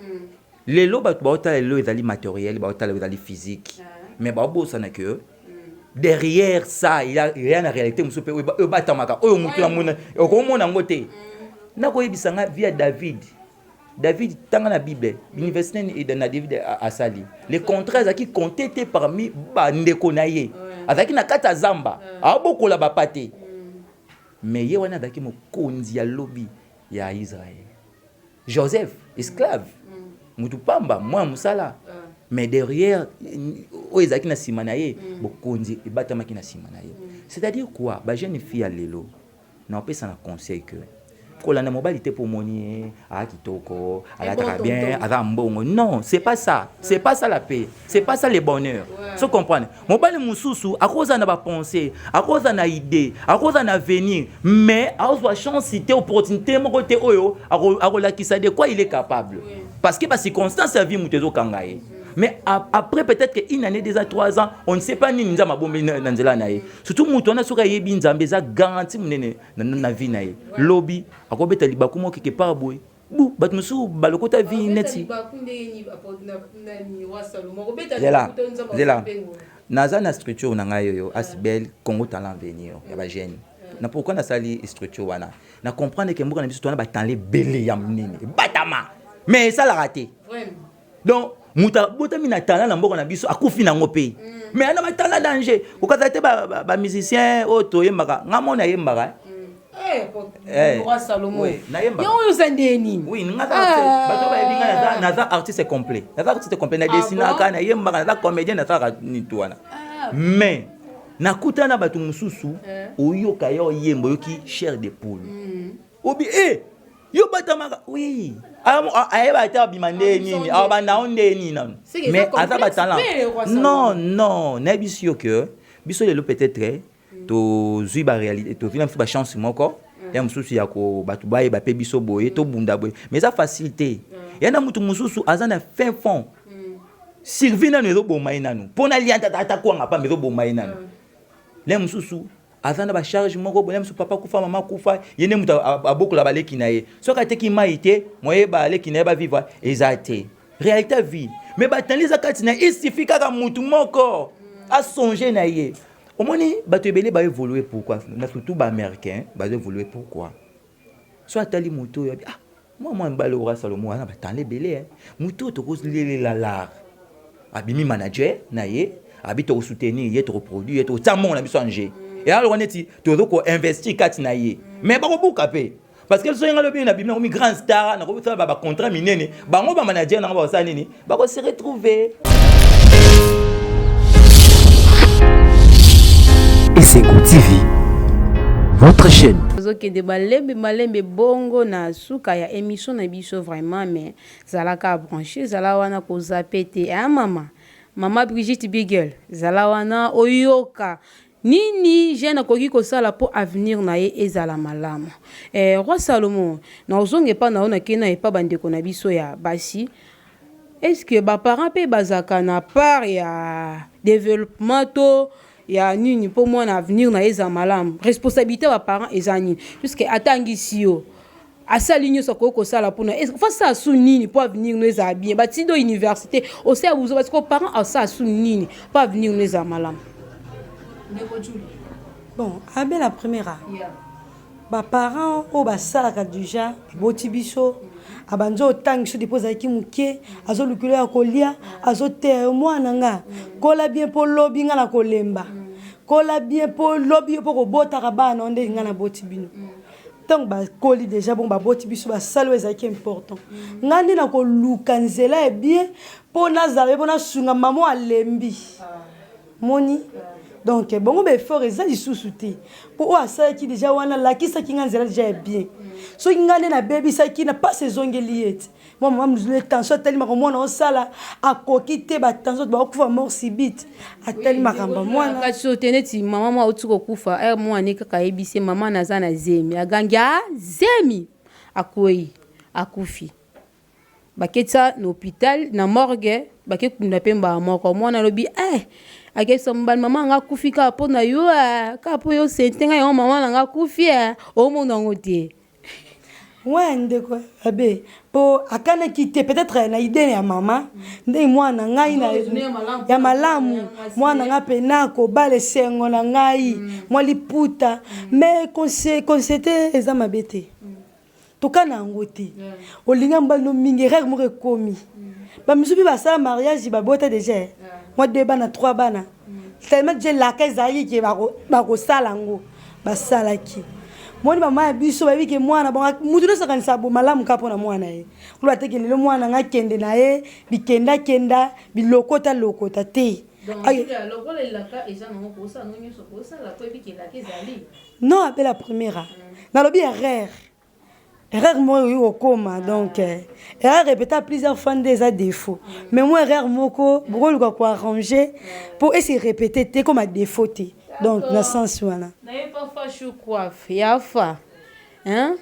ba ta lelo ezali matériel ba ta ezali physique mais ba bo ça na que derrière ça il y a rien en réalité monsieur peut batamaka oyo mutu amuna okomona ngote nako yebisanga via David tanga na Bible université de na David asali les contrats qui comptaient parmi bandeko na ye azaki na kata zamba abokola bapate mais ye wana daki mokonzi ya lobby ya Israël Joseph esclave mutu pamba moi musala mais derrière oezaki na simanaye bokonzi ebatamaki na simanaye c'est-à-dire quoi ba jeune fille à lelo na pesa na conseil que pour la mobilité pour monier à kitoko à la bien à mbongo non c'est pas ça la paix c'est pas ça le bonheur tu comprends mobile mususu à cause na ba penser à cause na idée à cause na avenir mais à cause chance cité opportunité mon côté oyo à la qui ça de quoi il est capable parce que par circonstance la vie mutezo kangaye. Mais après peut-être qu'une année, 2 ans, 3 ans, on ne sait pas ni nous avons bombé dans la naïe. Surtout nous on a sur yebi nzambe za garantie na vie naïe. Lobby a ko beta libaku mo quelque part boy. Bou bat musu baloko ta vie neti. Zela. Naza na structure na ngayo yo asibel Congo talent venir ya ba jeune. Na pourquoi na sali structure wana. Na comprendre que mboka na biso to na ba temps les belé ya mnini. Batama. Mais ça l'a raté. Vraiment. Donc muta botami na talent na mboko na biso akufi na ngope mais ana ba talent danger okazate ba musicien oto yembaka ngamona yembaka Roi Salomon na yembaka yo sandeni oui ngata bato ba yebinga na za artiste complet na dessiner ka na yembaka na comédien na za ni toana mais nakutana bato mususu oyoka yo yembo yoki chair de poule obi yo batamaka oui ayeba ta bimande nini abanda onde nini non mais azaba talent non na biso que biso le peut-être to zuiba réalité to vina ba chance moko ya mususu ya ko batu baye ba pe biso boye to bunda boye mais ça facilité yana mutu mususu azana fin fond sirvina no bo mainanu pona lianta tata ko ngapa me bo mainanu le mususu azana ba charge moko bolem su papa kufa mama kufa yene muta abokola baleki naye soka teki maite moye ba leki naye ba vivre ezate réalité vie mais ba tanliza katina isifika ka mutu moko a songer naye omoni bato ebele ba évoluer pourquoi na surtout ba américain ba évoluer pourquoi soit tali moto ya moi mbalo Roi Salomon na ba tanle belé moto to ko la lar abimi manager naye habite au soutenir yé to produire to tamon na biso anje. Et alors on est dit tu dois investir katina ye mais ba ko buka pe parce que so ngalo bi na bi na grand star na ko ba contrat minene ba ngo ba manager na ba sa nini ba ko se retrouver et c'est Go TV votre chaîne de malembe bongo na suka ya émission na biso vraiment mais zalaka branché zalawana ko zapete mama Brigitte Bigel zalawana oyoka nini jeune koki ko sala pour avenir na ye ezala malamu Roi Salomon na ozonge pa na ona kena e pa bandeko na biso ya basi est-ce que ba parents pe bazaka na part ya développement to ya nini pour moi na avenir na ezala malamu responsabilité ba parents ezani puisque atangisi yo asali nyo soko ko sala pour na face à sou nini pour avenir no ezala bien ba tindo université au se abuzo parce que parents asa sou nini pour avenir no ezala malamu Bon, abe la première. Ba parents o ba sala ka déjà boti biso. Abanzo tang so dépose aki muke, azo lukule ya kolia, azo te mwana nga. Kola bien po lobi nga na kolemba. Kola bien po lobi po ko bota ka bana onde nga na boti bino. Donc ba koli déjà bon ba boti biso ba salo ezaki important. Ngandi na ko luka nzela e bien po na zale po na sunga mamo alembi. Moni donc bon be fort ezali sous-souté pour asa qui déjà wana la qui ça qui nganzela déjà bien. So ngane na baby ça qui na pas saison ngeliet. Moi maman nous le temps so tellement comme on sala a kokite ba tension ba kufa mort subite a tellement kamba mwana ka soteneti mama mwa utuko kufa e mwana kaka ebise mama naza na zemi aganga zemi akoi akufi baketsa na hôpital na morgue bakekunda pemba moko mwana lobi akesa mbali mama nga kufi ka po na yo ka po yo sentenga yo mama nga kufi o mona ngote. Ouais, ndeko abe po akana kite peut-être na idée ya mama ndé mwana ngai na ya malamu mwana nga penako bale sengo na ngai mwa liputa mais constater eza mabete tokana ngote olinga mbali no mingi rare mo rekomi ba misubi ba sa mariage ba bota déjà moi deux bana trois bana tellement j'ai la kaizali ki ba ko sala ngo ba sala ki moni mama ya biso ba biki mwana bon mutu no sakanisa bo malamu kapo na mwana ye kulo atekele le mwana nga kende na ye bikenda kenda bilokota lokota te non appelle la première na lobi erreur moi au coma donc erreur répétée plusieurs fois des à défaut mais moi erreur moko beaucoup le quoi arranger pour essayer répéter te comme à défaut te. Donc, dans ce sens, voilà. N'ayez pas fâché quoi, yafa. Hein?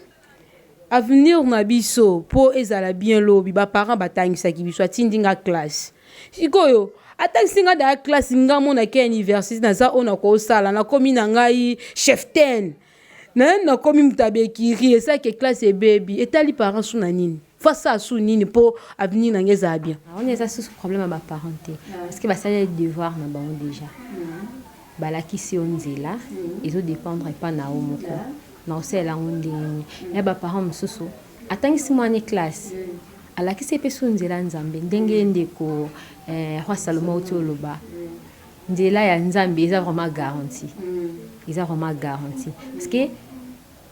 Avenir na biso, pour ezala bien lobi, ba parents batangisa ki biso atindinga classe. Sikoyo, atangisinga da classe nga mona ke université na za ona ko sala na komi na ngai chef ten. Na komi mutabekiri esa ke classe e baby, etali parents suna nini? Face à nini pour avenir na ngeza bien. On est ça sous problème à ba parenté parce que ba ça devoir na ba déjà. Balaki si onzela ezo dépendre pas na omoko na osela onde ya ba parents mususu atangisi mwana classe alaki se peso nzela nzambe ndenge ndeko roi Salomon otoloba nzela ya nzambe eza vraiment garantie parce que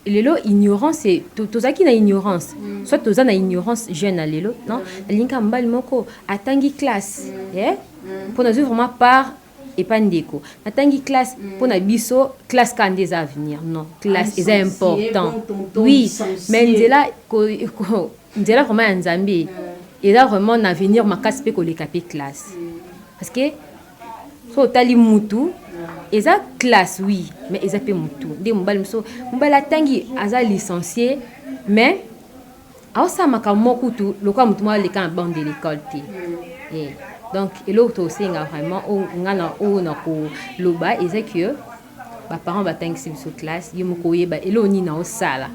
lelo ignorance tozaki na ignorance soit toza na ignorance jeune à lelo non linka mbali moko atangi classe pour nous vraiment par et pas ndeko natangi classe pour na biso classe quand des avenir non classe est important oui mais ndela vraiment nzambe et là vraiment un avenir makasi pe ko le capé classe parce que so tali mutu eza classe oui mais eza pe mutu de mbali so mbala tangi aza licencié mais aosa makamoko tu lokwa mutu mo le kan bande de l'école te donc l'autre aussi vraiment on a ko loba et que ba parents batang sur classe yemo koyeba elo ni na osala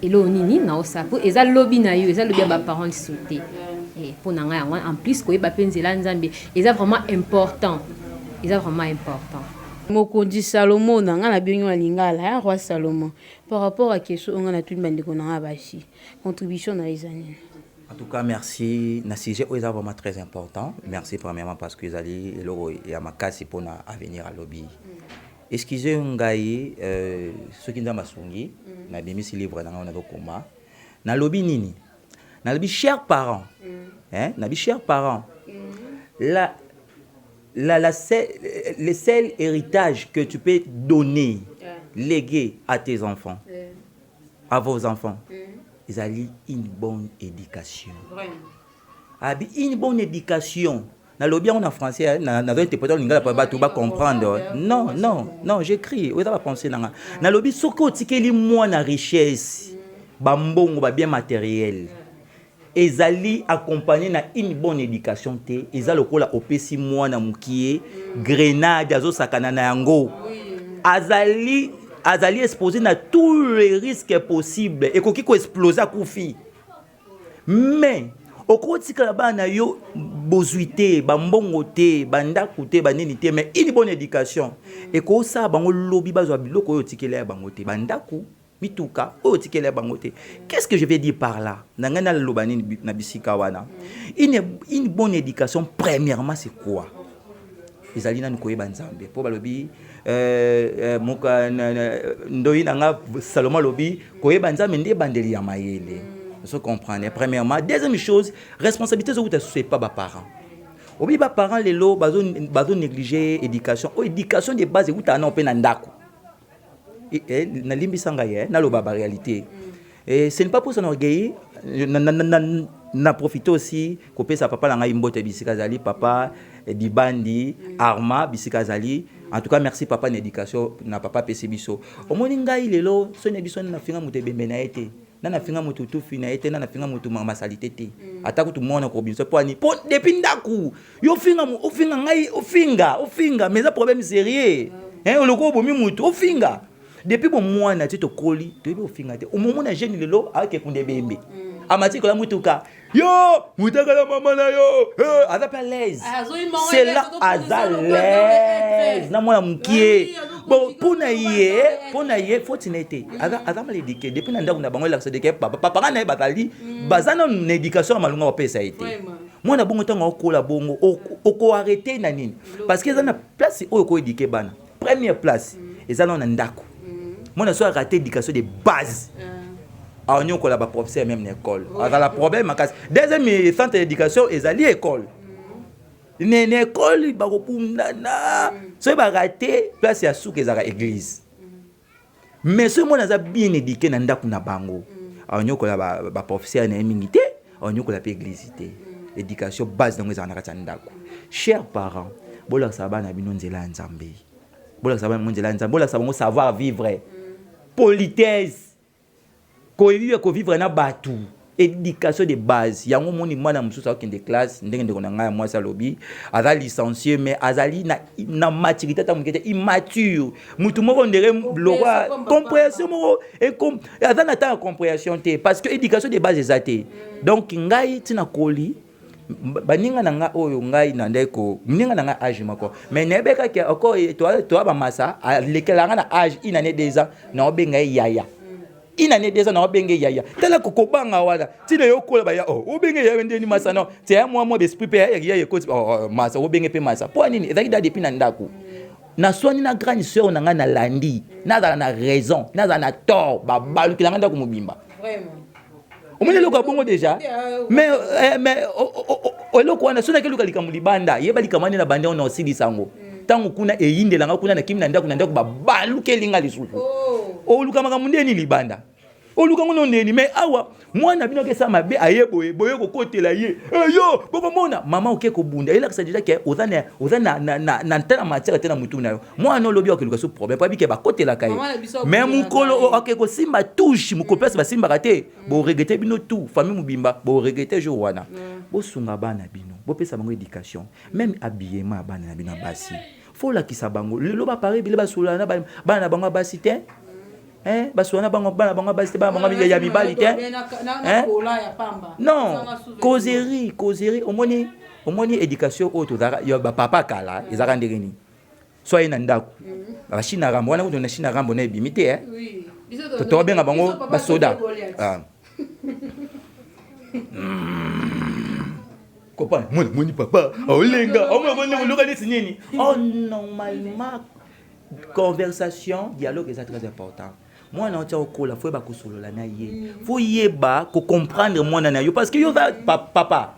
elo ni na osala pour eza lobby na yo eza lobby ba parents sauter et pour na en plus koyeba penzela nzambe eza vraiment important Mokondi Salomon na bino lingala roi Salomon par rapport à question on a tout bande ko na bashi contribution na les années. En tout cas, merci. Na sujet est vraiment très important. Merci premièrement parce que vous allez et à ma casse pour avenir à lobby. Excusez-moi, ceux qui n'ont pas songi, na bimi si livre dans on a coma. Na lobby nini. Na lobby chers parents. Hein? Na lobby chers parents. Le seul héritage que tu peux donner, léguer à tes enfants, à vos enfants. Ils ont une bonne éducation. Une bonne éducation. Dans le bien en français, dans l'interprétation, on va comprendre. Non, j'écris. On va penser dans le bien, ce que tu moins la richesse, bambon va bien matériel. Ils ont accompagné dans une bonne éducation. Ils ont le coup la opération moins na mukie, grenade, azo sakana na yango. Azali exposé à tous les risques possibles et qu'on exploser à Koufi. Mais okotikala bana yo bozwi te bambongo te bandako te banini te mais une bonne éducation ekosala bango lobi bazwa biloko oyo otikela ya bango te bandako mituka oyo otikela ya bango te. Qu'est-ce que je vais dire par là nanga naloba nini na bisika wana? Une bonne éducation premièrement c'est quoi? ezali nani koyeba nzambe po balobi moka ndoi nanga Salomon lobi koyeba nzambe nde bandeli ya mayele. Vous comprenez? Premièrement. Deuxième chose, responsabilité de ce pas parents. Obi ba parents les lots bazo négliger éducation. Éducation de base où tu as open ndako. Et na limbi sanga ye na loba réalité. Et ce n'est pas pour s'enorgueillir. Na profiter aussi copier sa papa langa imbote bisika zali papa Dibandi Arma bisika zali. En tout cas merci papa na éducation na papa PC biso. Omoni ngai lelo so na biso na finga mutebembe na été. Nana finga mutu tu fina ete nana finga mutu mama salité te atako tu mona ko biso po ani po depuis ndaku yo finga mu ofinga ngai ofinga mais ça problème sérieux hein oloko bomi mutu ofinga depuis bon mwana ti to koli to bi ofinga te o momo na jeune lelo ake kunde bembe amati ko la mutuka yo mutaka la mama na yo aza pas l'aise c'est là aza l'aise na mwana mukie bon pour na ye faut tinete aza mal éduqué depuis na ndako na bango la de papa na batali bazana une éducation malunga wa pesa été mwana bongo tanga okola bongo oko arrêter na nini parce que eza na place oyo ko éduquer bana première place eza na ndako mwana so raté éducation de base. Alors nous avons professeur même l'école. Alors le problème c'est deuxième centre d'éducation est à l'école. Une école ba kopundana. So ba raté place ya souke za église. Mais ce monde a bien éduqué na ndako na bango. Alors nous avons ba professeur na mingité, alors nous avons église té. Éducation base dans za na ndako. Chers parents, bola saba na bino nzela nzambe. Bola saba na nzela nzambe, bola saba savoir vivre. Politesse. Ko vivre na batu éducation de base yango moni mwana mususu akende classe ndenge na nga moi salobi aza licencié mais azali na maturité ta mukete immature mutu moko ndere loi compréhension moko et comme aza na ta compréhension te parce que éducation de base ezate donc ngai tina koli baninga na nga oyo ngai na ndeko ninga na nga âge mako mais nebeka ke encore toi ba masa lekelanga na âge une année 2 ans na obenga yaya ina ne deza na obenge yaya tala kokobanga wana tile yokola ba ya obenge yaya ndeni masa no te ya mwa besprit pe ya ye ko masa obenge pe masa po nini ezaki da depuis na ndako na swani na grande sœur na nga na landi na za na raison na za na tort ba baluki na ndako mobimba vraiment omone loko bongo déjà mais oloko wana sona ke luka likamuli banda ye bali kamane na banda ona osili sango tangu kuna eyindelanga kuna na kimi na ndako ba baluke linga lisusu oluka maka mundeni libanda oluka ngono ndeni mais awa mwana bino ke sama be ayeboye boye ko kotela ye yo bobo mona mama oke ko bunda ela kisa déjà ke ozana na ntana matière tena mutu na yo mwana lobi okeluka so problème pa bike ba kotela kai mais mukolo oke ko simba touche mukopesa ba simba kate bo regretter bino tout famille mubimba bo regretter jour wana bo sunga bana bino bo pesa bango éducation même habillement bana na bino basi faut la kisa bango le ba paré bile ba solana bana bango basi te basuana bango bana bango basi bana bango ya mibali te non causerie omoni éducation auto ya papa kala ezaka ndengeni soyez na ndako ba china rambo wana ko na china rambo na bimité oui to benga bango ba soda Copain, mon papa, olenga, normalement conversation, dialogue est très important. Moi na tia okola faut ba kusolola na ye. Faut yeba ko comprendre moi na yo parce que yo va papa.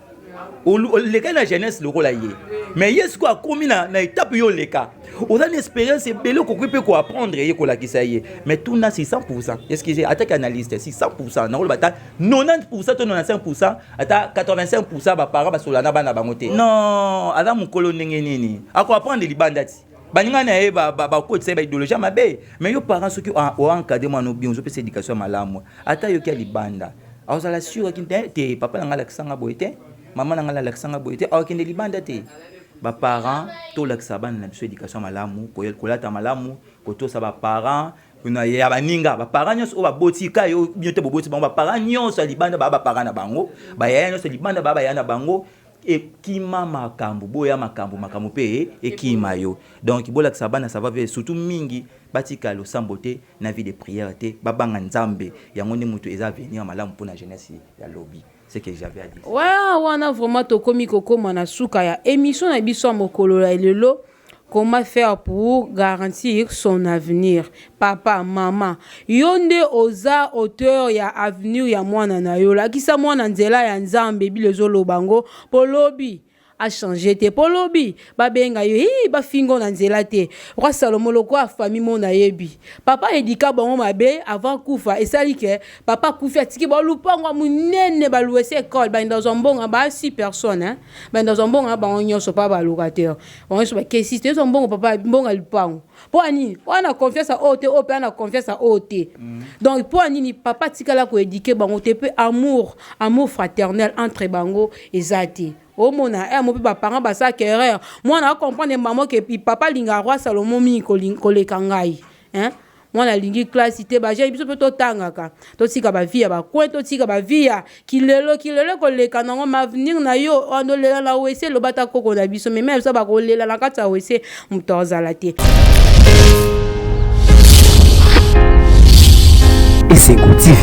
Le cas la jeunesse le rôle yé. Mais yes quoi commis na étape yo le cas. On a une expérience belle ko peut ko apprendre ye ko la ki ça yé. Mais tout na 600%. Excusez, attaque analyste 600%, na rôle bata 90% to 95%, ata 85% ba parents ba solana bana bangote. Non, ala mukolo ndenge nini. Ako apprendre libandati. Baninga na ye ba ko tse ba idéologie mabe. Mais yo parents ceux qui ont encadré moi no bien zo pesa éducation malamu. Ata yo ki libanda. Alors ça la sûr ki te papa na ngala kisanga boyete. Maman nangala laksanga boyete awakende libanda te ba parents to laksaba na biso éducation malamu ko kolata malamu ko to sa ba parents na ya baninga ba parents nyonso ba botika yo biote boboti bango ba parents nyonso libanda ba parents na bango ba ya nyonso libanda ba ya na bango ekima makambo boya makambo pe ekima yo donc bola que ça va surtout mingi batika lo sambote na vie de prière te babanga nzambe yango ndi mutu eza venir malamu pour la jeunesse ya lobby. C'est que j'avais à dire. Ouais, wana vraiment to komi kokoma na suka ya émission na biso mokolo la lelo. Comment faire pour garantir son avenir? Papa, maman, yonde oza auteur ya avenir ya mwana na yo. La kisa mwana nzela ya nzambe bi lezolo bango polobi a changé te polobi ba benga yo ba fingo na nzela te. Roi Salomo loko a famille mona yebi. Papa edika bango mabe avant kufa esali ke papa kufa atiki ba lupango munene ba louese école ba dans un bon ba 6 personnes hein. Ba dans un bon ba onyo so pas ba locateur. On so ba kesi te so bon papa bon lupango. Po ani on a confiance à ote o pe na confiance à ote. Donc po ani ni papa tikala ko édiquer bango te pe amour fraternel entre bango ezati. Oh mona mon papa parent ba sa querer moi na comprendre maman que papa linga roi Salomo mi ko kangai hein moi na lingi classe te ba j'ai biso to tangaka to tika ba via ba ko to tika ba via kilelo ko le kanango ma venir na yo on le la wese lo bata koko na biso mais même ça ba ko le la kata wese mutoza la te. Et c'est Go TV,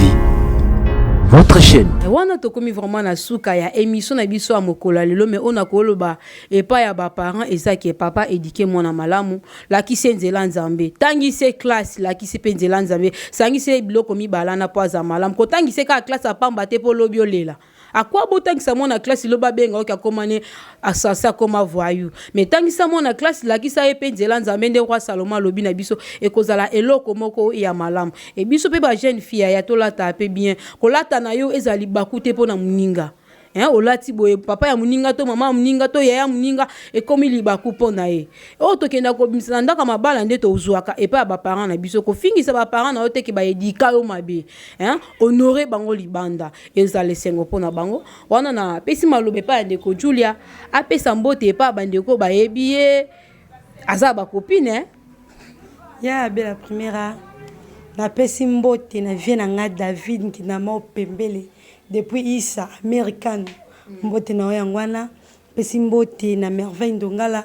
votre chaîne. Wana to komi vraiment na suka ya émission na biso amokola lelo mais on a koloba et pas ya ba parents ezaki papa éduquer mwana malamu la ki senzela nzambe tangi se classe la ki se penzela nzambe sangi se biloko mi balana poza malamu ko tangi se ka classe apamba te po lobi olela. À quoi beau tant que ça mon a classe lo ba benga ka komane assassin comme voyou mais tant que ça mon a classe la ki sa epenzela nzambe nde roi Salomo lobi na biso e kozala eloko moko ya malamu e biso pe ba jeune fille ya to lata pe bien ko lata na yo ezali bakute po na muninga hein olati boye papa ya muninga to mama ya muninga to ya muninga e komi libaku po na ye o to kenda ko bimisa ndaka mabala nde to uzuaka e pa ba parents na biso ko fingisa ba parents na yo te ke ba edika yo mabe hein honorer bango libanda ezale sengo po na bango wana na pesi malobe pa ndeko Julia apesa mbote pa bandeko ba yebiye azaba copine ya be la première na pesi mbote na vie na nga David ki na ma pembele depuis Isa américaine mbote na yangwana pesi mbote na merveille ndongala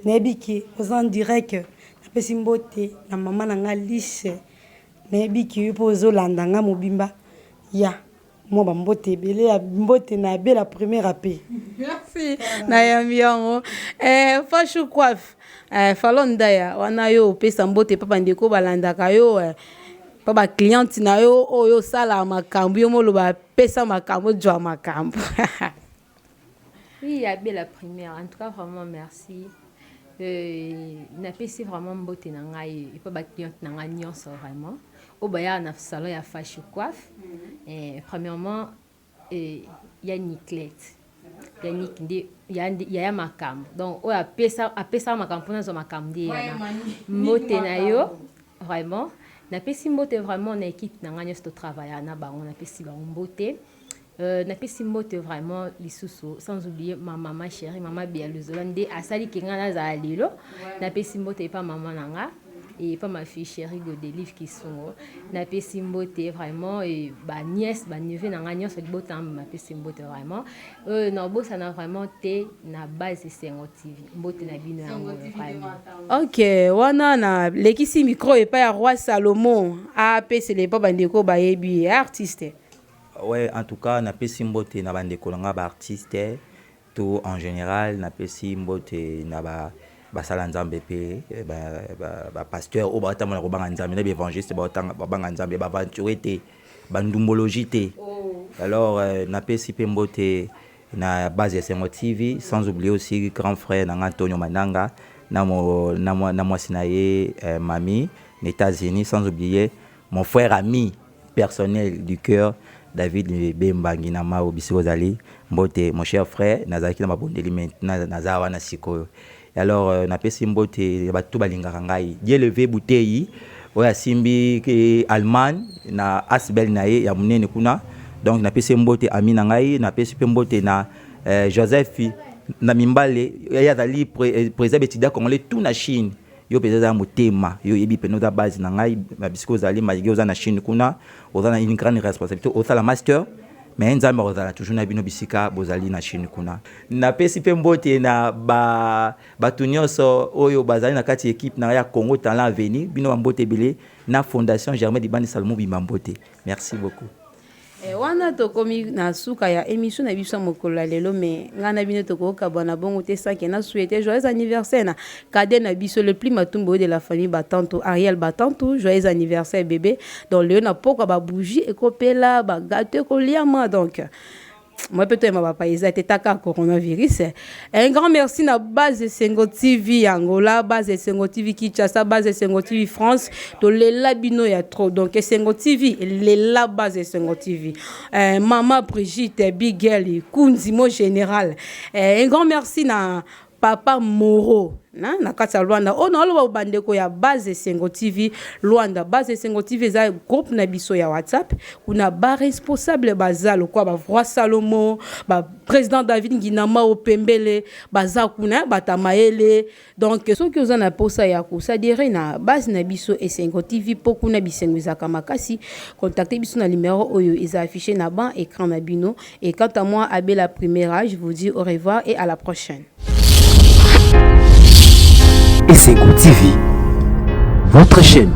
na biki aux en direct na pesi mbote na mama na nga Lise na biki pozo landanga mobimba ya moi ba mbote belé ya mbote na be la première AP. Merci na yambiango fashu coiffe falonda ya wana yo pesa mbote papa ndeko balandaka yo papa cliente na yo oyo sala makambo yo moloba pesa makambo jwa makambo. Oui, ya be la première. En tout cas, vraiment merci. Na pesi vraiment mbote na ngai et pas ba cliente na ngai nyonso vraiment. Au baya na salon ya fashion coiffe. Premièrement, ya Niclette. Ya Nick ndi ya makambo. Donc o apesa makambo na zo makambo ndi ya mbote na yo vraiment. Na pesi mbote vraiment na équipe na ngai nyonso travailler na bango na pesi ba mbote. Na pesi mbote vraiment lisusu sans oublier ma maman chérie maman Bia Luzolande asali kinga na za lelo na pesi mbote pa maman nanga et pas ma fille chérie Godelive qui sont na pesi mbote vraiment et ba nièce ba neveu nanga nyonso libotam ma pesi mbote vraiment na bosa na vraiment te na base Sengo TV mbote na bino yango vraiment. OK wana na lekisi micro et pas ya roi Salomo a pesi le pa bandeko ba yebi artiste. Ouais, en tout cas, na pesi mbote na bande kolanga ba artiste tout en général na pesi mbote na ba sala nzambe pe ba pasteur o ba tamona ko banga nzambe na ba évangéliste ba banga nzambe ba aventure te ba ndumbologie te. Alors na pesi pe mbote na base Sengo TV sans oublier aussi grand frère na Antonio Mananga na moi sinaye mami aux États-Unis sans oublier mon frère ami personnel du cœur David Bembangi na ma obisiozali mbote mon cher frère nazaki na mabondeli maintenant nazawa na siko. Alors na pesi mbote batu balingaka ngai Dieu levé bouteille oya simbi ke Allemagne na asbel na ye ya munene kuna donc na pesi mbote ami na ngai na pesi pe mbote na Joseph na mimbale ya dali président étudiant congolais tout na Chine yo peut-être un motema yo yebi pe noza base na ngai bisiko zali malgré oza na Chine kuna oza na une grande responsabilité oza la master mais nzambe ozala toujours na bino bisika bozali na Chine kuna na pesi pe mbote na batu nyonso oyo bazali na kati équipe na ya Congo Talent Avenir bino mbote belé na fondation Germain Dibani Salomon Bimambote. Merci beaucoup. Wana tokomi na suka ya émission na biso mokolo lelo mais ngana bino tokoka bana bongo te sanke na souhaiter joyeux anniversaire na cadet na biso le plus matumbo de la famille Batanto Ariel Batanto, joyeux anniversaire bébé dans le na poko ba bougie et kopela ba gâteau koliama donc moi peut-être ma papa ils étaient taka coronavirus. Un grand merci na base de Sengo TV Angola, base de Sengo TV Kinshasa, base de Sengo TV France, to le labino ya trop donc Sengo TV la base de Sengo TV. Maman Brigitte Big Girl Kunzi mo général. Un grand merci na Papa Moro na kati ya Luanda o na oloba bandeko ya base Sengo TV Luanda base Sengo TV za groupe na biso ya WhatsApp kuna ba responsable bazalo kwa ba Roi Salomo ba président David Nginama Opembele baza kuna batamaele donc soki oza na posa ya kosadere na base na biso et Sengo TV poku na bisengo ezaka makasi contactez biso na numéro oyo eza affiché na ban écran na bino et quant à moi Abel Primera je vous dis au revoir et à la prochaine. Et Sengo TV, votre chaîne.